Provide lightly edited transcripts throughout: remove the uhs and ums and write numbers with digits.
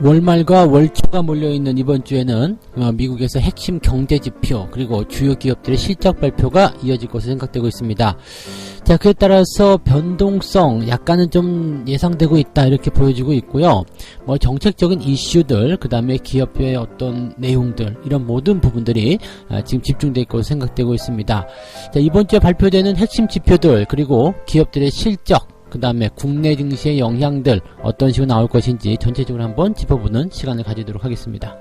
월말과 월초가 몰려있는 이번 주에는 미국에서 핵심 경제지표 그리고 주요 기업들의 실적 발표가 이어질 것으로 생각되고 있습니다. 자, 그에 따라서 변동성 약간은 좀 예상되고 있다 이렇게 보여지고 있고요. 뭐 정책적인 이슈들, 그 다음에 기업의 어떤 내용들, 이런 모든 부분들이 지금 집중될 것으로 생각되고 있습니다. 자, 이번 주에 발표되는 핵심 지표들 그리고 기업들의 실적, 그 다음에 국내 증시의 영향들 어떤 식으로 나올 것인지 전체적으로 한번 짚어보는 시간을 가지도록 하겠습니다.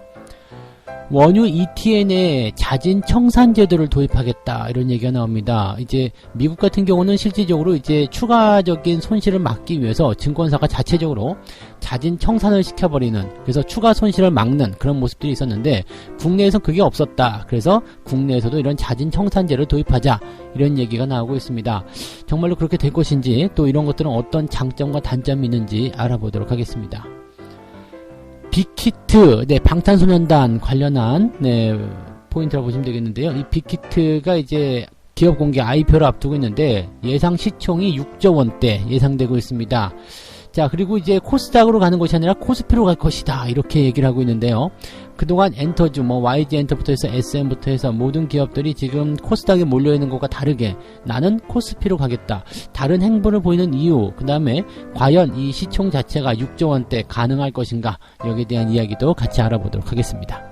원유 ETN에 자진 청산 제도를 도입하겠다 이런 얘기가 나옵니다. 이제 미국 같은 경우는 실질적으로 이제 추가적인 손실을 막기 위해서 증권사가 자체적으로 자진 청산을 시켜버리는, 그래서 추가 손실을 막는 그런 모습들이 있었는데 국내에서 그게 없었다. 그래서 국내에서도 이런 자진 청산제를 도입하자 이런 얘기가 나오고 있습니다. 정말로 그렇게 될 것인지, 또 이런 것들은 어떤 장점과 단점이 있는지 알아보도록 하겠습니다. 빅히트, 방탄소년단 관련한 포인트라고 보시면 되겠는데요. 이 빅히트가 이제 기업 공개 IPO를 앞두고 있는데 예상 시총이 6조 원대 예상되고 있습니다. 자, 그리고 이제 코스닥으로 가는 것이 아니라 코스피로 갈 것이다 이렇게 얘기를 하고 있는데요. 그동안 엔터주, YG 엔터부터 해서 SM부터 해서 모든 기업들이 지금 코스닥에 몰려있는 것과 다르게 나는 코스피로 가겠다. 다른 행보를 보이는 이유, 그 다음에 과연 이 시총 자체가 6조 원대 가능할 것인가, 여기에 대한 이야기도 같이 알아보도록 하겠습니다.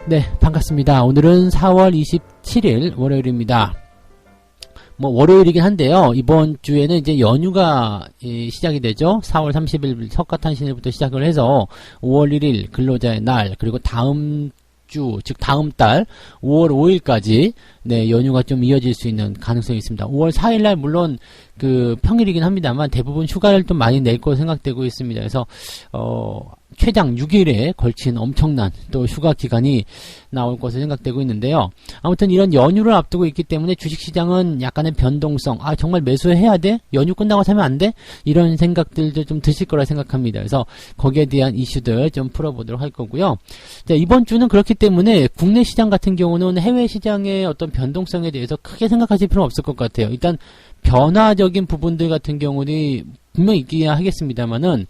네, 반갑습니다. 오늘은 4월 27일 월요일입니다. 월요일이긴 한데요. 이번 주에는 이제 연휴가 시작이 되죠. 4월 30일 석가탄신일부터 시작을 해서 5월 1일 근로자의 날, 그리고 다음 주, 즉 다음 달 5월 5일까지 연휴가 좀 이어질 수 있는 가능성이 있습니다. 5월 4일날 물론 그 평일이긴 합니다만 대부분 휴가를 좀 많이 낼 것으로 생각되고 있습니다. 그래서 최장 6일에 걸친 엄청난 또 휴가 기간이 나올 것으로 생각되고 있는데요. 아무튼 이런 연휴를 앞두고 있기 때문에 주식시장은 약간의 변동성, 정말 매수해야 돼? 연휴 끝나고 사면 안 돼? 이런 생각들도 좀 드실 거라 생각합니다. 그래서 거기에 대한 이슈들 좀 풀어보도록 할 거고요. 자, 이번 주는 그렇기 때문에 국내 시장 같은 경우는 해외 시장의 어떤 변동성에 대해서 크게 생각하실 필요는 없을 것 같아요. 일단 변화적인 부분들 같은 경우는 분명히 있긴 하겠습니다만은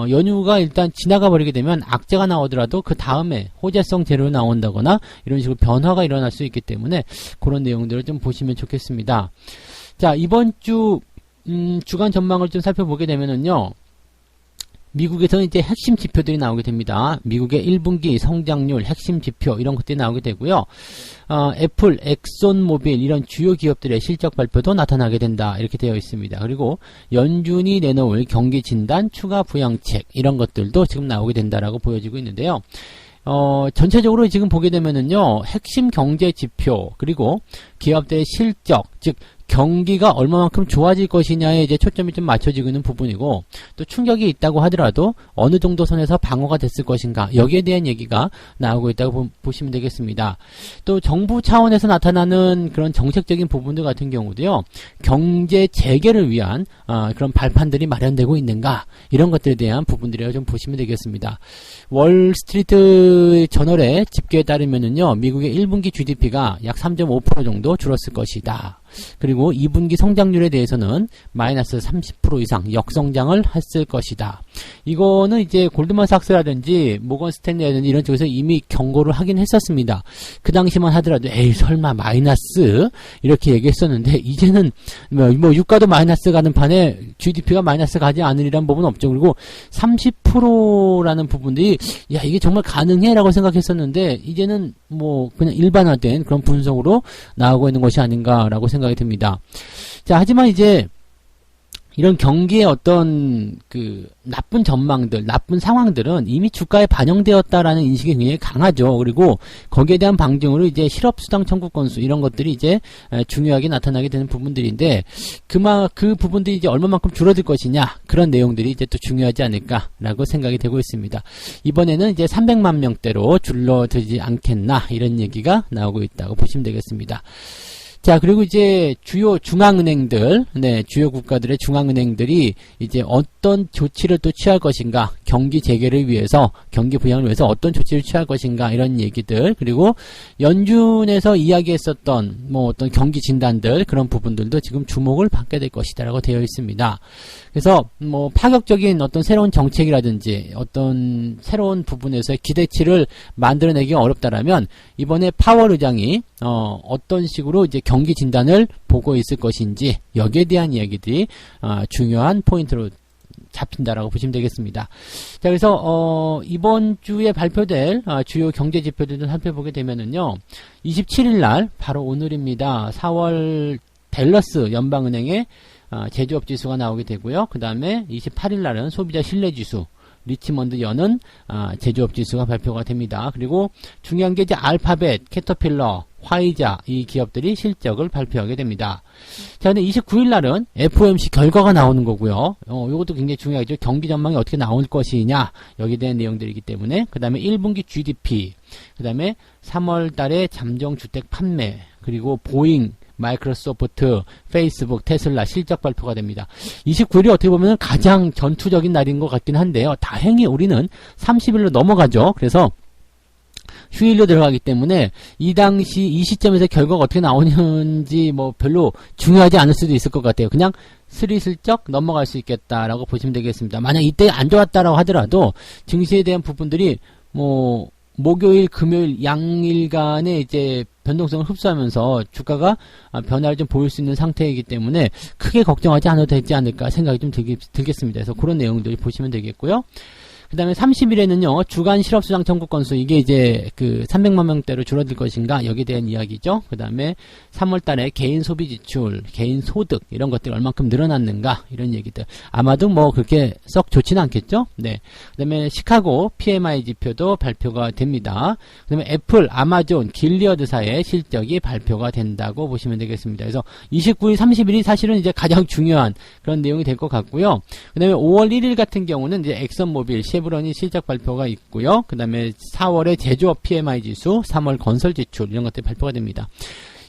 연휴가 일단 지나가 버리게 되면 악재가 나오더라도 그 다음에 호재성 재료로 나온다거나 이런 식으로 변화가 일어날 수 있기 때문에 그런 내용들을 좀 보시면 좋겠습니다. 자, 이번 주 주간 전망을 좀 살펴보게 되면은요, 미국에서는 이제 핵심 지표들이 나오게 됩니다. 미국의 1분기 성장률, 핵심 지표 이런 것들이 나오게 되고요. 애플, 엑손모빌 이런 주요 기업들의 실적 발표도 나타나게 된다 이렇게 되어 있습니다. 그리고 연준이 내놓을 경기 진단, 추가 부양책 이런 것들도 지금 나오게 된다라고 보여지고 있는데요. 전체적으로 지금 보게 되면은요, 핵심 경제 지표 그리고 기업들의 실적, 즉 경기가 얼마만큼 좋아질 것이냐에 이제 초점이 좀 맞춰지고 있는 부분이고, 또 충격이 있다고 하더라도 어느 정도 선에서 방어가 됐을 것인가, 여기에 대한 얘기가 나오고 있다고 보시면 되겠습니다. 또 정부 차원에서 나타나는 그런 정책적인 부분들 같은 경우도요, 경제 재개를 위한 그런 발판들이 마련되고 있는가, 이런 것들에 대한 부분들이라고 좀 보시면 되겠습니다. 월스트리트 저널의 집계에 따르면은요, 미국의 1분기 GDP가 약 3.5% 정도 줄었을 것이다. 그리고 2분기 성장률에 대해서는 마이너스 30% 이상 역성장을 했을 것이다. 이거는 이제 골드만삭스라든지 모건 스탠리라든지 이런 쪽에서 이미 경고를 하긴 했었습니다. 그 당시만 하더라도 에이 설마 마이너스 이렇게 얘기했었는데, 이제는 유가도 마이너스 가는 판에 GDP가 마이너스 가지 않으리란 법은 없죠. 그리고 30%라는 부분들이 야 이게 정말 가능해? 라고 생각했었는데 이제는 그냥 일반화된 그런 분석으로 나오고 있는 것이 아닌가라고 생각이 듭니다. 자, 하지만 이제 이런 경기의 어떤 그 나쁜 전망들, 나쁜 상황들은 이미 주가에 반영되었다라는 인식이 굉장히 강하죠. 그리고 거기에 대한 방증으로 이제 실업수당 청구 건수 이런 것들이 이제 중요하게 나타나게 되는 부분들인데, 그 부분들이 이제 얼마만큼 줄어들 것이냐, 그런 내용들이 이제 또 중요하지 않을까라고 생각이 되고 있습니다. 이번에는 이제 300만 명대로 줄어들지 않겠나, 이런 얘기가 나오고 있다고 보시면 되겠습니다. 자, 그리고 이제 주요 중앙은행들, 네, 주요 국가들의 중앙은행들이 이제 어떤 조치를 또 취할 것인가, 경기 재개를 위해서, 경기 부양을 위해서 어떤 조치를 취할 것인가, 이런 얘기들, 그리고 연준에서 이야기했었던 뭐 어떤 경기 진단들, 그런 부분들도 지금 주목을 받게 될 것이다라고 되어 있습니다. 그래서 뭐 파격적인 어떤 새로운 정책이라든지 어떤 새로운 부분에서의 기대치를 만들어내기가 어렵다라면 이번에 파월 의장이 어떤 식으로 이제 경기 진단을 보고 있을 것인지 여기에 대한 이야기들이 중요한 포인트로 잡힌다라고 보시면 되겠습니다. 자, 그래서 이번 주에 발표될 주요 경제 지표들을 살펴보게 되면은요, 27일 날 바로 오늘입니다. 4월 댈러스 연방은행의 제조업 지수가 나오게 되고요. 그 다음에 28일 날은 소비자 신뢰 지수, 리치먼드 연은 제조업 지수가 발표가 됩니다. 그리고 중요한 게 이제 알파벳, 캐터필러, 화이자 이 기업들이 실적을 발표하게 됩니다. 자, 근데 29일 날은 FOMC 결과가 나오는 거고요. 이것도 굉장히 중요하죠. 경기 전망이 어떻게 나올 것이냐 여기에 대한 내용들이기 때문에 그 다음에 1분기 GDP, 그 다음에 3월 달에 잠정 주택 판매, 그리고 보잉, 마이크로소프트, 페이스북, 테슬라 실적 발표가 됩니다. 29일이 어떻게 보면 가장 전투적인 날인 것 같긴 한데요. 다행히 우리는 30일로 넘어가죠. 그래서 휴일로 들어가기 때문에 이 당시 이 시점에서 결과가 어떻게 나오는지 뭐 별로 중요하지 않을 수도 있을 것 같아요. 그냥 스리슬쩍 넘어갈 수 있겠다라고 보시면 되겠습니다. 만약 이때 안 좋았다라고 하더라도 증시에 대한 부분들이 뭐 목요일, 금요일 양일간의 이제 변동성을 흡수하면서 주가가 변화를 좀 보일 수 있는 상태이기 때문에 크게 걱정하지 않아도 되지 않을까 생각이 좀 들겠습니다. 그래서 그런 내용들을 보시면 되겠고요. 그 다음에 30일에는요, 주간 실업수당 청구 건수, 이게 이제 그 300만 명대로 줄어들 것인가, 여기에 대한 이야기죠. 그 다음에 3월 달에 개인 소비 지출, 개인 소득, 이런 것들이 얼만큼 늘어났는가, 이런 얘기들. 아마도 뭐 그렇게 썩 좋지는 않겠죠? 네. 그 다음에 시카고 PMI 지표도 발표가 됩니다. 그 다음에 애플, 아마존, 길리어드사의 실적이 발표가 된다고 보시면 되겠습니다. 그래서 29일, 30일이 사실은 이제 가장 중요한 그런 내용이 될 것 같고요. 그 다음에 5월 1일 같은 경우는 이제 엑선모빌, 쉐브론이 실적 발표가 있고요. 그 다음에 4월에 제조업 PMI 지수, 3월 건설 지출 이런 것들이 발표가 됩니다.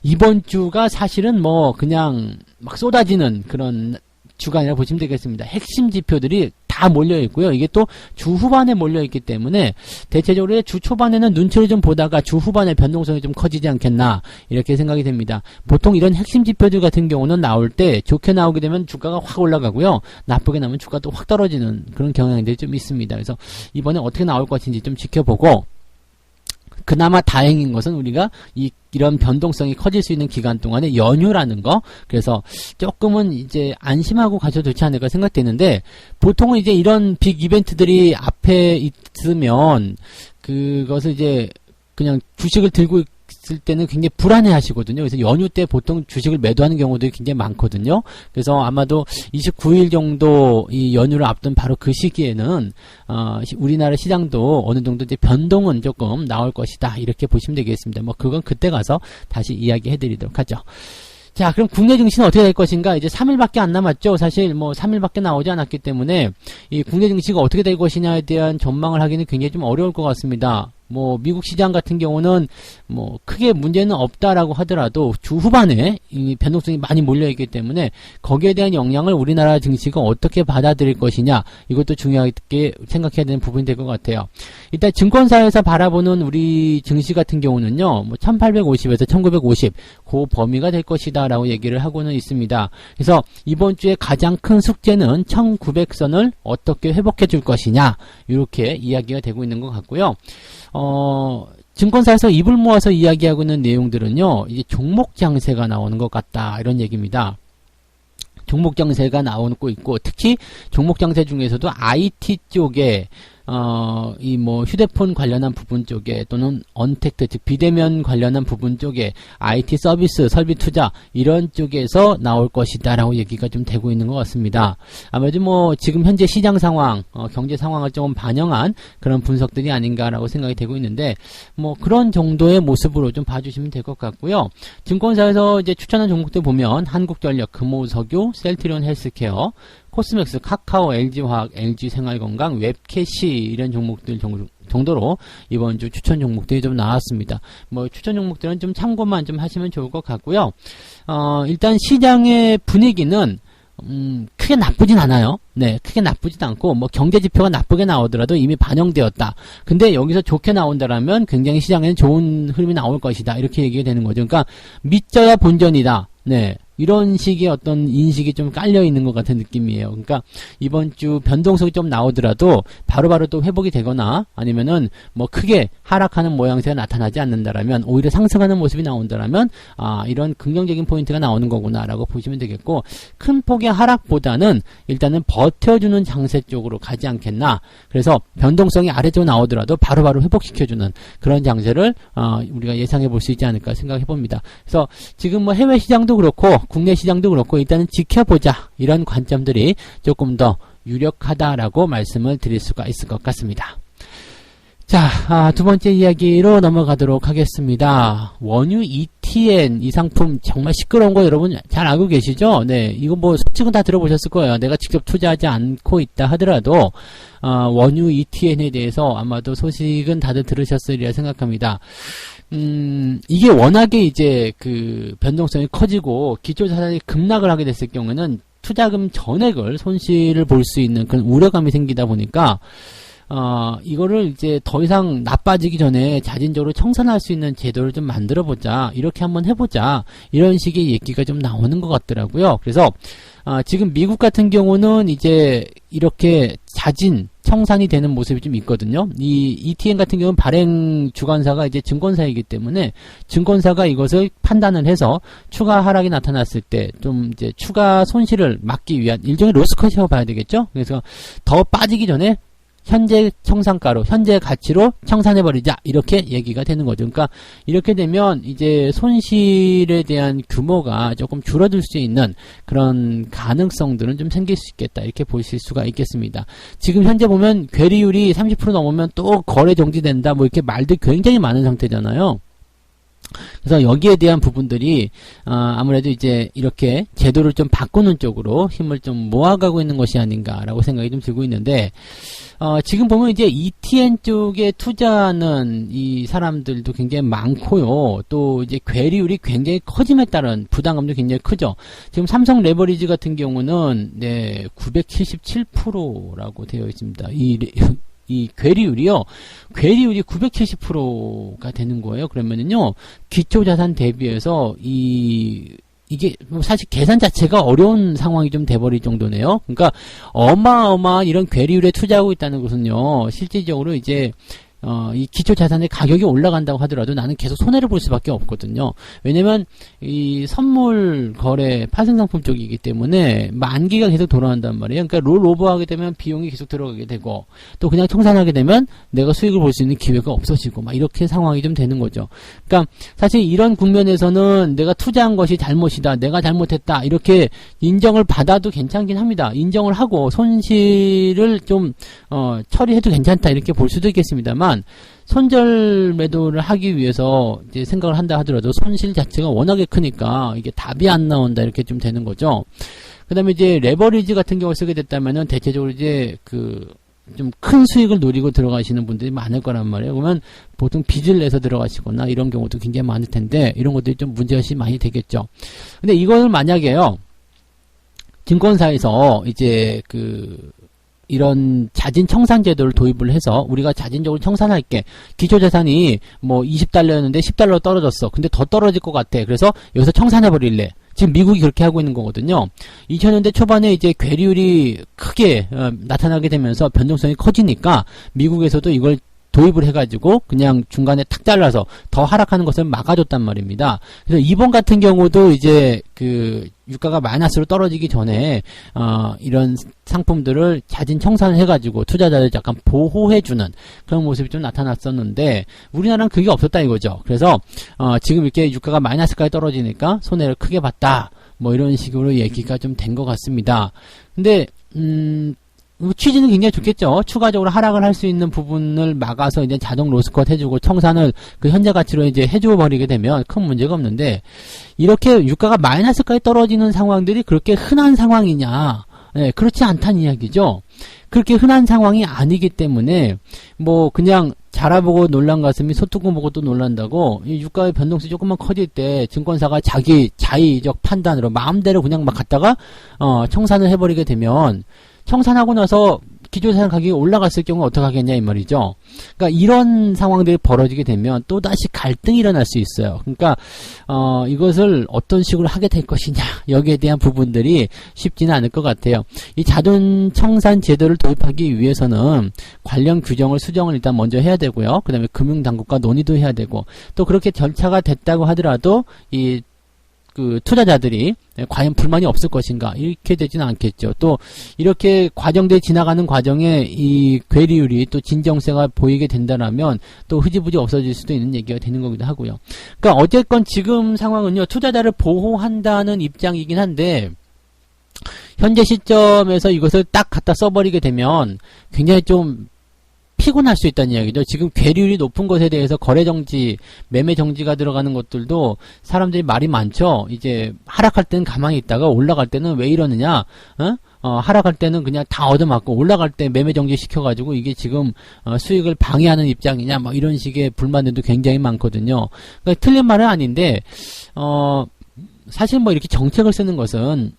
이번 주가 사실은 뭐 그냥 막 쏟아지는 그런 주간이라고 보시면 되겠습니다. 핵심 지표들이 다 몰려있고요. 이게 또 주 후반에 몰려있기 때문에 대체적으로 주 초반에는 눈치를 좀 보다가 주 후반에 변동성이 좀 커지지 않겠나 이렇게 생각이 됩니다. 보통 이런 핵심 지표들 같은 경우는 나올 때 좋게 나오게 되면 주가가 확 올라가고요. 나쁘게 나오면 주가도 확 떨어지는 그런 경향들이 좀 있습니다. 그래서 이번에 어떻게 나올 것인지 좀 지켜보고, 그나마 다행인 것은 우리가 이런 변동성이 커질 수 있는 기간 동안에 연휴라는 거, 그래서 조금은 이제 안심하고 가셔도 좋지 않을까 생각되는데, 보통은 이제 이런 빅 이벤트들이 앞에 있으면 그것을 이제 그냥 주식을 들고 있을 때는 굉장히 불안해 하시거든요. 그래서 연휴 때 보통 주식을 매도하는 경우들이 굉장히 많거든요. 그래서 아마도 29일 정도 이 연휴를 앞둔 바로 그 시기에는 우리나라 시장도 어느 정도 이제 변동은 조금 나올 것이다, 이렇게 보시면 되겠습니다. 뭐 그건 그때 가서 다시 이야기해 드리도록 하죠. 자, 그럼 국내 증시는 어떻게 될 것인가? 이제 3일밖에 안 남았죠. 사실 뭐 3일밖에 나오지 않았기 때문에 이 국내 증시가 어떻게 될 것이냐에 대한 전망을 하기는 굉장히 좀 어려울 것 같습니다. 뭐 미국 시장 같은 경우는 뭐 크게 문제는 없다라고 하더라도 주 후반에 이 변동성이 많이 몰려있기 때문에 거기에 대한 영향을 우리나라 증시가 어떻게 받아들일 것이냐, 이것도 중요하게 생각해야 되는 부분이 될 것 같아요. 일단 증권사에서 바라보는 우리 증시 같은 경우는요, 뭐 1850에서 1950 그 범위가 될 것이다 라고 얘기를 하고는 있습니다. 그래서 이번 주에 가장 큰 숙제는 1900선을 어떻게 회복해 줄 것이냐, 이렇게 이야기가 되고 있는 것 같고요. 증권사에서 입을 모아서 이야기하고 있는 내용들은요, 이제 종목 장세가 나오는 것 같다, 이런 얘기입니다. 종목 장세가 나오고 있고, 특히 종목 장세 중에서도 IT 쪽에 이 뭐 휴대폰 관련한 부분 쪽에, 또는 언택트, 즉 비대면 관련한 부분 쪽에 IT 서비스, 설비 투자 이런 쪽에서 나올 것이다 라고 얘기가 좀 되고 있는 것 같습니다. 아무래도 뭐 지금 현재 시장 상황, 경제 상황을 조금 반영한 그런 분석들이 아닌가라고 생각이 되고 있는데, 뭐 그런 정도의 모습으로 좀 봐주시면 될 것 같고요. 증권사에서 이제 추천한 종목들 보면 한국전력, 금호석유, 셀트리온 헬스케어, 코스맥스, 카카오, LG화학, LG생활건강, 웹캐시 이런 종목들 정도로 이번 주 추천 종목들이 좀 나왔습니다. 뭐 추천 종목들은 좀 참고만 좀 하시면 좋을 것 같고요. 일단 시장의 분위기는 크게 나쁘진 않아요. 네, 크게 나쁘진 않고, 뭐, 경제 지표가 나쁘게 나오더라도 이미 반영되었다. 근데 여기서 좋게 나온다라면 굉장히 시장에는 좋은 흐름이 나올 것이다. 이렇게 얘기가 되는 거죠. 그러니까, 믿져야 본전이다. 네. 이런 식의 어떤 인식이 좀 깔려 있는 것 같은 느낌이에요. 그러니까 이번 주 변동성이 좀 나오더라도 바로바로 또 회복이 되거나 아니면은 뭐 크게 하락하는 모양새가 나타나지 않는다라면 오히려 상승하는 모습이 나온다라면 이런 긍정적인 포인트가 나오는 거구나라고 보시면 되겠고, 큰 폭의 하락보다는 일단은 버텨주는 장세 쪽으로 가지 않겠나. 그래서 변동성이 아래쪽으로 나오더라도 바로바로 회복시켜주는 그런 장세를 우리가 예상해 볼 수 있지 않을까 생각해 봅니다. 그래서 지금 뭐 해외 시장도 그렇고 국내 시장도 그렇고 일단은 지켜보자, 이런 관점들이 조금 더 유력하다라고 말씀을 드릴 수가 있을 것 같습니다. 자, 두 번째 이야기로 넘어가도록 하겠습니다. 원유 ETN 이 상품 정말 시끄러운 거 여러분 잘 알고 계시죠? 네, 이거 뭐 소식은 다 들어보셨을 거예요. 내가 직접 투자하지 않고 있다 하더라도 원유 ETN에 대해서 아마도 소식은 다들 들으셨으리라 생각합니다. 이게 워낙에 이제 그 변동성이 커지고 기초자산이 급락을 하게 됐을 경우에는 투자금 전액을 손실을 볼 수 있는 그런 우려감이 생기다 보니까 이거를 이제 더 이상 나빠지기 전에 자진적으로 청산할 수 있는 제도를 좀 만들어보자, 이렇게 한번 해보자, 이런 식의 얘기가 좀 나오는 것 같더라고요. 그래서 지금 미국 같은 경우는 이제 이렇게 자진 청산이 되는 모습이 좀 있거든요. 이 ETN 같은 경우는 발행 주관사가 이제 증권사이기 때문에 증권사가 이것을 판단을 해서 추가 하락이 나타났을 때 좀 이제 추가 손실을 막기 위한 일종의 로스컷이라고 봐야 되겠죠. 그래서 더 빠지기 전에 현재 청산가로, 현재 가치로 청산해버리자, 이렇게 얘기가 되는 거죠. 그러니까 이렇게 되면 이제 손실에 대한 규모가 조금 줄어들 수 있는 그런 가능성들은 좀 생길 수 있겠다, 이렇게 보실 수가 있겠습니다. 지금 현재 보면 괴리율이 30% 넘으면 또 거래 정지된다, 뭐 이렇게 말들 굉장히 많은 상태잖아요. 그래서 여기에 대한 부분들이 아무래도 이제 이렇게 제도를 좀 바꾸는 쪽으로 힘을 좀 모아가고 있는 것이 아닌가라고 생각이 좀 들고 있는데, 지금 보면 이제 ETN 쪽에 투자하는 이 사람들도 굉장히 많고요. 또 이제 괴리율이 굉장히 커짐에 따른 부담감도 굉장히 크죠. 지금 삼성 레버리지 같은 경우는 977%라고 되어 있습니다. 이 괴리율이요. 괴리율이 970%가 되는 거예요. 그러면은요, 기초자산 대비해서 이게 사실 계산 자체가 어려운 상황이 좀 돼버릴 정도네요. 그러니까 어마어마한 이런 괴리율에 투자하고 있다는 것은요, 실질적으로 이제 이 기초자산의 가격이 올라간다고 하더라도 나는 계속 손해를 볼 수밖에 없거든요. 왜냐면 이 선물 거래 파생상품 쪽이기 때문에 만기가 계속 돌아간단 말이에요. 그러니까 롤오버하게 되면 비용이 계속 들어가게 되고, 또 그냥 청산하게 되면 내가 수익을 볼 수 있는 기회가 없어지고, 막 이렇게 상황이 좀 되는 거죠. 그러니까 사실 이런 국면에서는 내가 투자한 것이 잘못이다, 내가 잘못했다, 이렇게 인정을 받아도 괜찮긴 합니다. 인정을 하고 손실을 좀 처리해도 괜찮다, 이렇게 볼 수도 있겠습니다만, 손절 매도를 하기 위해서 이제 생각을 한다 하더라도 손실 자체가 워낙에 크니까 이게 답이 안 나온다, 이렇게 좀 되는 거죠. 그 다음에 이제 레버리지 같은 경우를 쓰게 됐다면은 대체적으로 이제 좀 큰 수익을 노리고 들어가시는 분들이 많을 거란 말이에요. 그러면 보통 빚을 내서 들어가시거나 이런 경우도 굉장히 많을 텐데, 이런 것들이 좀 문제가 많이 되겠죠. 근데 이걸 만약에요, 증권사에서 이제 이런 자진 청산 제도를 도입을 해서 우리가 자진적으로 청산할게. 기초자산이 뭐 20달러였는데 10달러 떨어졌어. 근데 더 떨어질 것 같아. 그래서 여기서 청산해버릴래. 지금 미국이 그렇게 하고 있는 거거든요. 2000년대 초반에 이제 괴리율이 크게 나타나게 되면서 변동성이 커지니까 미국에서도 이걸 도입을 해가지고 그냥 중간에 탁 잘라서 더 하락하는 것을 막아줬단 말입니다. 그래서 이번 같은 경우도 이제 유가가 마이너스로 떨어지기 전에 이런 상품들을 자진 청산을 해가지고 투자자를 약간 보호해주는 그런 모습이 좀 나타났었는데, 우리나라는 그게 없었다 이거죠. 그래서 지금 이렇게 유가가 마이너스까지 떨어지니까 손해를 크게 봤다, 뭐 이런 식으로 얘기가 좀 된 것 같습니다. 근데 취지는 굉장히 좋겠죠. 추가적으로 하락을 할 수 있는 부분을 막아서 이제 자동 로스컷 해주고 청산을 현재 가치로 이제 해줘 버리게 되면 큰 문제가 없는데, 이렇게 유가가 마이너스까지 떨어지는 상황들이 그렇게 흔한 상황이냐? 네, 그렇지 않다는 이야기죠. 그렇게 흔한 상황이 아니기 때문에 뭐 그냥 자라보고 놀란 가슴이 소뚜껑 보고 또 놀란다고, 이 유가의 변동성이 조금만 커질 때 증권사가 자기 자의적 판단으로 마음대로 그냥 막 갖다가 청산을 해버리게 되면, 청산하고 나서 기존자산 가격이 올라갔을 경우 어떻게 하겠냐 이 말이죠. 그러니까 이런 상황들이 벌어지게 되면 또다시 갈등이 일어날 수 있어요. 그러니까 이것을 어떤 식으로 하게 될 것이냐, 여기에 대한 부분들이 쉽지는 않을 것 같아요. 이 자동 청산 제도를 도입하기 위해서는 관련 규정을 수정을 일단 먼저 해야 되고요. 그 다음에 금융당국과 논의도 해야 되고, 또 그렇게 절차가 됐다고 하더라도 이 투자자들이 과연 불만이 없을 것인가, 이렇게 되지는 않겠죠. 또 이렇게 과정들이 지나가는 과정에 이 괴리율이 또 진정세가 보이게 된다면 또 흐지부지 없어질 수도 있는 얘기가 되는 거기도 하고요. 그러니까 어쨌건 지금 상황은요, 투자자를 보호한다는 입장이긴 한데, 현재 시점에서 이것을 딱 갖다 써버리게 되면 굉장히 좀 피곤할 수 있다는 이야기죠. 지금 괴리율이 높은 것에 대해서 거래정지, 매매정지가 들어가는 것들도 사람들이 말이 많죠. 이제 하락할 때는 가만히 있다가 올라갈 때는 왜 이러느냐, 하락할 때는 그냥 다 얻어맞고 올라갈 때 매매정지 시켜가지고 이게 지금 수익을 방해하는 입장이냐, 뭐 이런 식의 불만들도 굉장히 많거든요. 그러니까 틀린 말은 아닌데, 사실 뭐 이렇게 정책을 쓰는 것은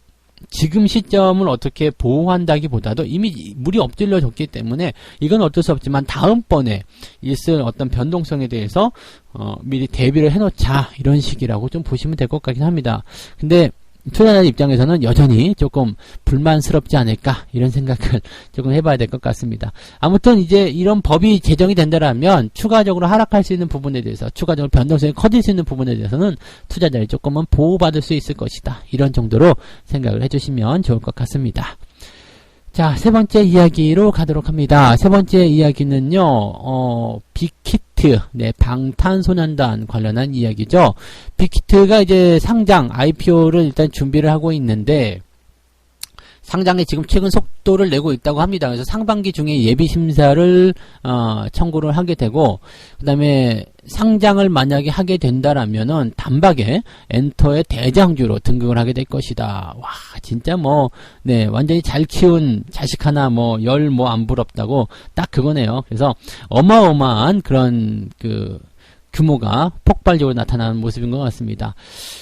지금 시점을 어떻게 보호한다기보다도 이미 물이 엎질러졌기 때문에 이건 어쩔 수 없지만 다음번에 있을 어떤 변동성에 대해서 미리 대비를 해놓자, 이런 식이라고 좀 보시면 될 것 같긴 합니다. 근데 투자자 입장에서는 여전히 조금 불만스럽지 않을까, 이런 생각을 조금 해봐야 될 것 같습니다. 아무튼 이제 이런 법이 제정이 된다면 추가적으로 하락할 수 있는 부분에 대해서, 추가적으로 변동성이 커질 수 있는 부분에 대해서는 투자자를 조금은 보호받을 수 있을 것이다, 이런 정도로 생각을 해주시면 좋을 것 같습니다. 자, 세 번째 이야기로 가도록 합니다. 세 번째 이야기는요, 빅히트, 방탄소년단 관련한 이야기죠. 빅히트가 이제 상장, IPO를 일단 준비를 하고 있는데, 상장에 지금 최근 속도를 내고 있다고 합니다. 그래서 상반기 중에 예비심사를 청구를 하게 되고, 그 다음에 상장을 만약에 하게 된다라면은 단박에 엔터의 대장주로 등극을 하게 될 것이다. 와, 진짜 완전히 잘 키운 자식 하나 열 안 부럽다고 딱 그거네요. 그래서 어마어마한 그런 규모가 폭발적으로 나타나는 모습인 것 같습니다.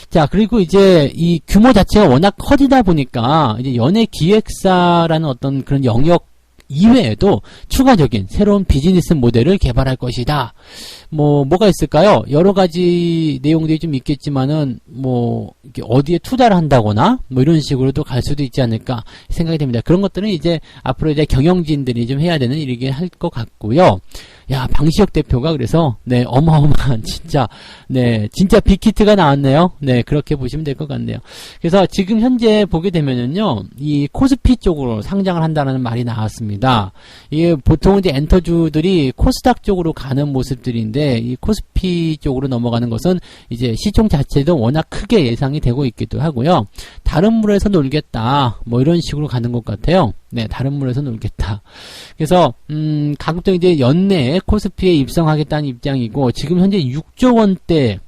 자, 그리고 이제 이 규모 자체가 워낙 커지다 보니까 이제 연예 기획사라는 어떤 그런 영역 이외에도 추가적인 새로운 비즈니스 모델을 개발할 것이다. 뭐가 있을까요? 여러 가지 내용들이 좀 있겠지만은, 어디에 투자를 한다거나, 이런 식으로도 갈 수도 있지 않을까 생각이 됩니다. 그런 것들은 이제 앞으로 이제 경영진들이 좀 해야 되는 일이긴 할 것 같고요. 야, 방시혁 대표가 그래서, 어마어마한, 진짜 빅히트가 나왔네요. 그렇게 보시면 될 것 같네요. 그래서 지금 현재 보게 되면은요, 이 코스피 쪽으로 상장을 한다는 말이 나왔습니다. 이게 보통 이제 엔터주들이 코스닥 쪽으로 가는 모습들인데, 이 코스피 쪽으로 넘어가는 것은 이제 시총 자체도 워낙 크게 예상이 되고 있기도 하고요. 다른 물에서 놀겠다, 이런 식으로 가는 것 같아요. 다른 물에서 놀겠다. 그래서 가급적 이제 연내에 코스피에 입성하겠다는 입장이고, 지금 현재 6조 원대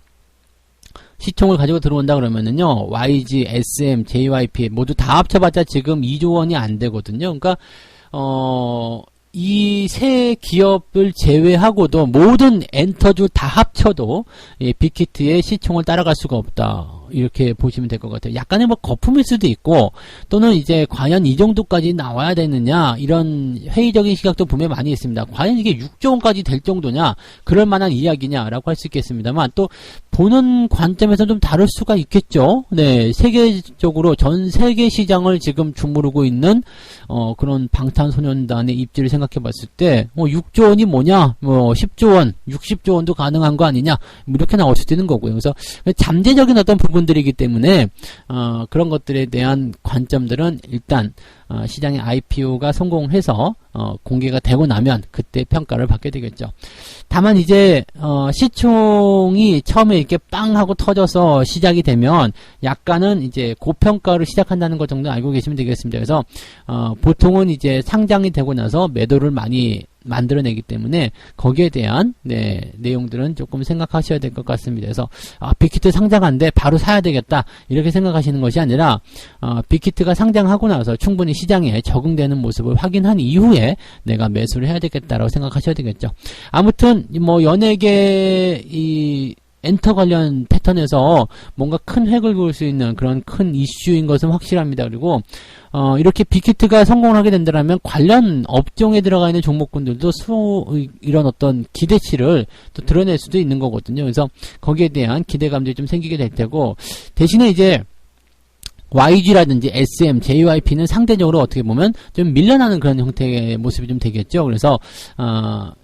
시총을 가지고 들어온다 그러면은요, YG, SM, JYP 모두 다 합쳐봤자 지금 2조 원이 안 되거든요. 그러니까 이 세 기업을 제외하고도 모든 엔터주 다 합쳐도 빅히트의 시총을 따라갈 수가 없다, 이렇게 보시면 될 것 같아요. 약간의 거품일 수도 있고, 또는 이제 과연 이 정도까지 나와야 되느냐, 이런 회의적인 시각도 분명히 많이 있습니다. 과연 이게 6조 원까지 될 정도냐, 그럴 만한 이야기냐라고 할 수 있겠습니다만, 또 보는 관점에서 좀 다를 수가 있겠죠. 세계적으로 전 세계 시장을 지금 주무르고 있는 그런 방탄소년단의 입지를 생각해 봤을 때 6조 원이 뭐냐, 10조 원, 60조 원도 가능한 거 아니냐, 이렇게 나올 수도 있는 거고요. 그래서 잠재적인 어떤 부분들이기 때문에 그런 것들에 대한 관점들은 일단 시장의 IPO가 성공해서 공개가 되고 나면 그때 평가를 받게 되겠죠. 다만 이제 시총이 처음에 이렇게 빵 하고 터져서 시작이 되면 약간은 이제 고평가를 시작한다는 것 정도 알고 계시면 되겠습니다. 그래서 보통은 이제 상장이 되고 나서 매도를 많이 만들어내기 때문에 거기에 대한 내용들은 조금 생각하셔야 될 것 같습니다. 그래서 빅히트 상장한데 바로 사야 되겠다, 이렇게 생각하시는 것이 아니라 빅히트가 상장하고 나서 충분히 시장에 적응되는 모습을 확인한 이후에 내가 매수를 해야 되겠다라고 생각하셔야 되겠죠. 아무튼 뭐 연예계 이 엔터 관련 패턴에서 뭔가 큰 획을 그을 수 있는 그런 큰 이슈인 것은 확실합니다. 그리고 이렇게 빅히트가 성공을 하게 된다면 관련 업종에 들어가 있는 종목군들도 이런 어떤 기대치를 또 드러낼 수도 있는 거거든요. 그래서 거기에 대한 기대감들이 좀 생기게 될 테고, 대신에 이제 YG라든지 SM, JYP는 상대적으로 어떻게 보면 좀 밀려나는 그런 형태의 모습이 좀 되겠죠. 그래서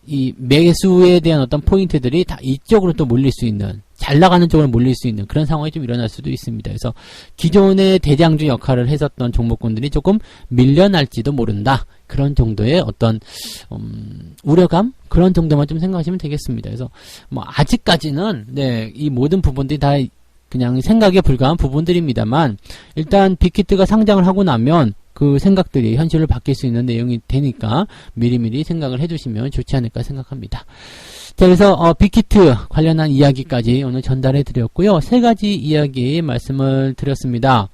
이 매수에 대한 어떤 포인트들이 다 이쪽으로 또 몰릴 수 있는, 잘 나가는 쪽으로 몰릴 수 있는 그런 상황이 좀 일어날 수도 있습니다. 그래서 기존의 대장주 역할을 했었던 종목군들이 조금 밀려날지도 모른다. 그런 정도의 어떤 우려감? 그런 정도만 좀 생각하시면 되겠습니다. 그래서 뭐 아직까지는 이 모든 부분들이 다 그냥 생각에 불과한 부분들입니다만, 일단 빅히트가 상장을 하고 나면 그 생각들이 현실로 바뀔 수 있는 내용이 되니까 미리미리 생각을 해주시면 좋지 않을까 생각합니다. 자, 그래서 빅히트 관련한 이야기까지 오늘 전달해 드렸고요. 3가지 이야기 말씀을 드렸습니다.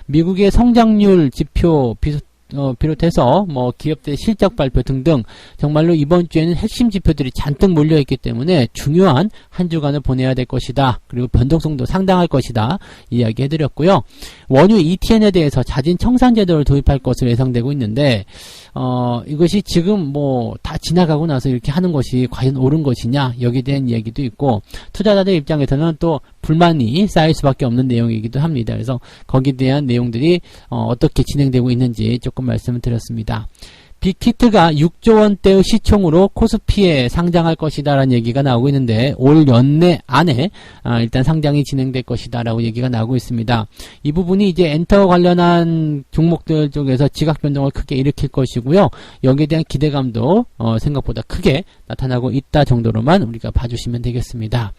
미국의 성장률 지표 비롯해서 뭐 기업들의 실적 발표 등등 정말로 이번 주에는 핵심 지표들이 잔뜩 몰려있기 때문에 중요한 한 주간을 보내야 될 것이다. 그리고 변동성도 상당할 것이다. 이야기해드렸고요. 원유 ETN에 대해서 자진 청산 제도를 도입할 것으로 예상되고 있는데 이것이 지금 뭐 다 지나가고 나서 이렇게 하는 것이 과연 옳은 것이냐, 여기에 대한 이야기도 있고, 투자자들 입장에서는 또 불만이 쌓일 수밖에 없는 내용이기도 합니다. 그래서 거기에 대한 내용들이 어떻게 진행되고 있는지 조금 말씀을 드렸습니다. 빅히트가 6조 원대의 시총으로 코스피에 상장할 것이다 라는 얘기가 나오고 있는데, 올 연내 안에 일단 상장이 진행될 것이다 라고 얘기가 나오고 있습니다. 이 부분이 이제 엔터 관련한 종목들 쪽에서 지각 변동을 크게 일으킬 것이고요. 여기에 대한 기대감도 생각보다 크게 나타나고 있다 정도로만 우리가 봐주시면 되겠습니다.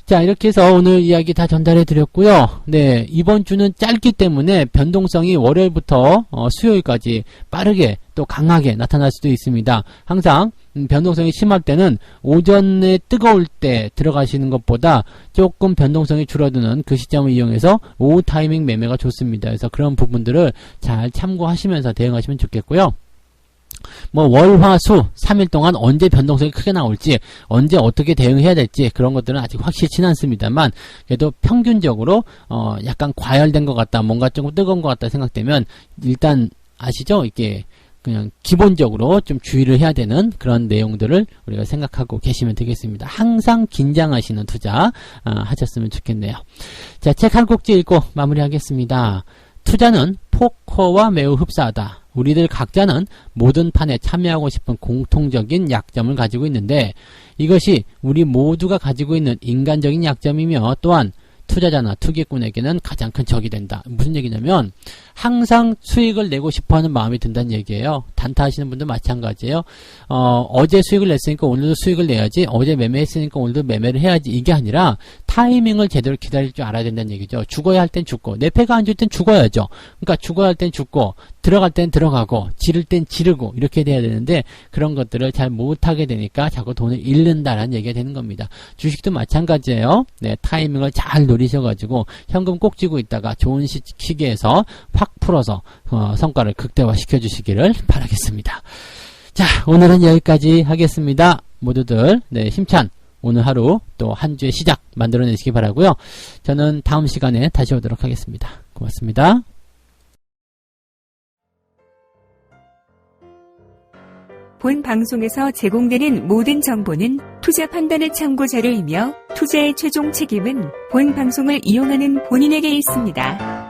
자, 이렇게 해서 오늘 이야기 다 전달해 드렸고요. 네, 이번 주는 짧기 때문에 변동성이 월요일부터 수요일까지 빠르게 또 강하게 나타날 수도 있습니다. 항상 변동성이 심할 때는 오전에 뜨거울 때 들어가시는 것보다 조금 변동성이 줄어드는 그 시점을 이용해서 오후 타이밍 매매가 좋습니다. 그래서 그런 부분들을 잘 참고하시면서 대응하시면 좋겠고요. 뭐 월화수 3일 동안 언제 변동성이 크게 나올지, 언제 어떻게 대응해야 될지 그런 것들은 아직 확실치는 않습니다만, 그래도 평균적으로 약간 과열된 것 같다, 뭔가 조금 뜨거운 것 같다 생각되면 일단 아시죠? 이게 그냥 기본적으로 좀 주의를 해야 되는 그런 내용들을 우리가 생각하고 계시면 되겠습니다. 항상 긴장하시는 투자 하셨으면 좋겠네요. 자, 책 한 꼭지 읽고 마무리하겠습니다. 투자는 포커와 매우 흡사하다. 우리들 각자는 모든 판에 참여하고 싶은 공통적인 약점을 가지고 있는데, 이것이 우리 모두가 가지고 있는 인간적인 약점이며 또한 투자자나 투기꾼에게는 가장 큰 적이 된다. 무슨 얘기냐면 항상 수익을 내고 싶어하는 마음이 든다는 얘기예요. 단타 하시는 분도 마찬가지예요. 어제 수익을 냈으니까 오늘도 수익을 내야지, 어제 매매했으니까 오늘도 매매를 해야지, 이게 아니라 타이밍을 제대로 기다릴 줄 알아야 된다는 얘기죠. 죽어야 할 땐 죽고, 내 패가 안 줄 땐 죽어야죠. 그러니까 죽어야 할 땐 죽고, 들어갈 땐 들어가고, 지를 땐 지르고, 이렇게 돼야 되는데 그런 것들을 잘 못하게 되니까 자꾸 돈을 잃는다라는 얘기가 되는 겁니다. 주식도 마찬가지예요. 네, 타이밍을 잘 노리셔가지고 현금 꼭 쥐고 있다가 좋은 시기에서 확 풀어서 성과를 극대화시켜 주시기를 바라겠습니다. 자, 오늘은 여기까지 하겠습니다. 모두들 힘찬 오늘 하루 또 한 주의 시작 만들어내시기 바라고요. 저는 다음 시간에 다시 오도록 하겠습니다. 고맙습니다. 본 방송에서 제공되는 모든 정보는 투자 판단의 참고 자료이며 투자의 최종 책임은 본 방송을 이용하는 본인에게 있습니다.